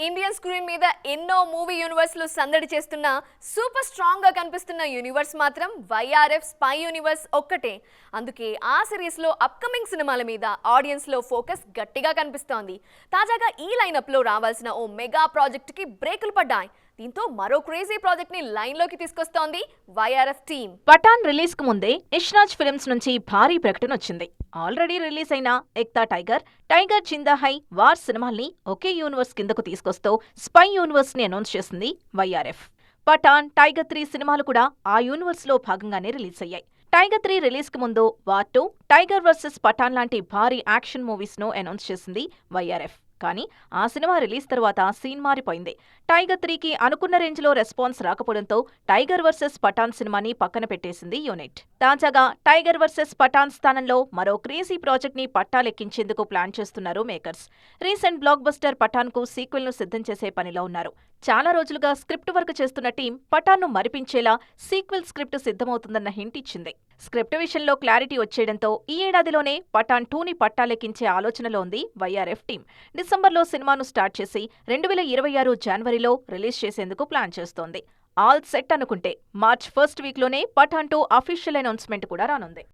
Indian screen మీద ఎన్నో movie universe లు సందడి చేస్తున్న సూపర్ స్ట్రాంగ్ గా కనిపిస్తున్న యూనివర్స్ మాత్రం వైఆర్ఎఫ్ స్పై యూనివర్స్ ఒక్కటే. అందుకే ఆ సిరీస్ లో అప్కమింగ్ సినిమాల మీద ఆడియన్స్ లో ఫోకస్ గట్టిగా కనిపిస్తోంది. తాజాగా ఈ లైనప్ లో రావాల్సిన ఓ మెగా ప్రాజెక్ట్ కి బ్రేకులు పడ్డాయి. దీంతో మరో క్రేజీ ప్రాజెక్ట్ ని లైన్ లోకి తీసుకొస్తోంది వైఆర్ఎఫ్ టీమ్. పఠాన్ రిలీజ్ కు ముందే ఇష్రాజ్ ఫిల్మ్స్ నుంచి భారీ ప్రకటన వచ్చింది. ఆల్రెడీ రిలీజ్ అయిన ఎక్తా టైగర్, టైగర్ జిందా హై, వార్ సినిమాల్ని ఒకే యూనివర్స్ కిందకు తీసుకొస్తూ స్పై యూనివర్స్ ని అనౌన్స్ చేసింది వైఆర్ఎఫ్. పఠాన్, టైగర్ 3 సినిమాలు కూడా ఆ యూనివర్స్ లో భాగంగానే రిలీజ్ అయ్యాయి. టైగర్ 3 రిలీజ్ కు ముందు వార్ 2, టైగర్ వర్సెస్ పఠాన్ లాంటి భారీ యాక్షన్ మూవీస్ ను అనౌన్స్ చేసింది వైఆర్ఎఫ్. కానీ ఆ సినిమా రిలీజ్ తర్వాత సీన్ మారిపోయింది. టైగర్ 3కి అనుకున్న రేంజ్ లో రెస్పాన్స్ రాకపోవడంతో టైగర్ వర్సెస్ పఠాన్ సినిమాని పక్కన పెట్టేసింది యూనిట్. తాజాగా టైగర్ వర్సెస్ పఠాన్ స్థానంలో మరో క్రేజీ ప్రాజెక్ట్ ని పట్టాలెక్కించేందుకు ప్లాన్ చేస్తున్నారు makers. Recent blockbuster Pathaan కు సీక్వెల్ ను సిద్ధం చేసే పనిలో ఉన్నారు. చాలా రోజులుగా స్క్రిప్ట్ వర్క్ చేస్తున్న టీం పఠాన్ ను మరిపించేలా సీక్వెల్ స్క్రిప్ట్ సిద్ధమవుతుందన్న హింట్ ఇచ్చింది. స్క్రిప్ట్ విషయంలో క్లారిటీ వచ్చేయడంతో ఈ ఏడాదిలోనే పఠాన్ 2ని పట్టాలెక్కించే ఆలోచనలో ఉంది వైఆర్ఎఫ్ టీం. డిసెంబర్లో సినిమాను స్టార్ట్ చేసి 2026 జనవరిలో రిలీజ్ చేసేందుకు ప్లాన్ చేస్తోంది. ఆల్ సెట్ అనుకుంటే మార్చ్ ఫస్ట్ వీక్లోనే పఠాన్ 2 అఫీషియల్ అనౌన్స్మెంట్ కూడా రానుంది.